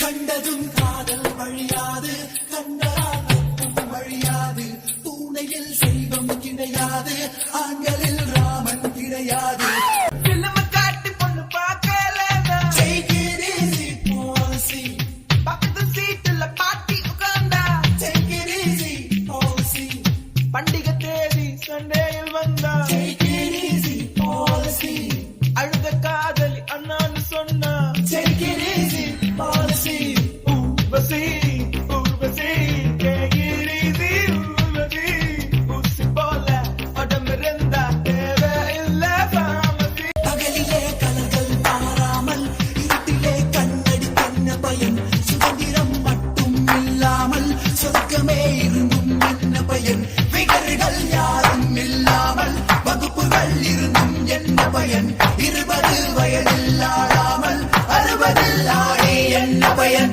கண்டதும் காதல் வழியாது, கண்டரால் வழியாது, பூனையில் செல்வம் கிடையாது, ஆண்களில் ராமன் கிடையாது. காட்டி பொண்ணு பார்க்கலடா, take it easy policy, பக்கத்து சீட்டுல பாட்டி உட்கார்ந்தா, take it easy policy, பண்டிகை தேதி சண்டேயில் வந்தா, take it easy policy, அழுத காதலி அண்ணான்னு சொன்னா, take it easy policy. Urvashi Urvashi take it easy Urvashi, ஊசி போல உடம்பிருந்தா தேவையில்ல pharmacy. பகலிலே கலர்கள் பாராமல், இருட்டிலே கண்ணடி என்ன பயன், சுதந்திரம் மட்டும் இல்லாமல் சொர்க்கமே இருந்தும் என்ன பயன், விகர்கள் யாரும் இல்லாமல் வகுப்புகள் இருந்தும் என்ன பயன், 20 வயதில் ஆடாமல் 60 ஆடி என்ன பயன்.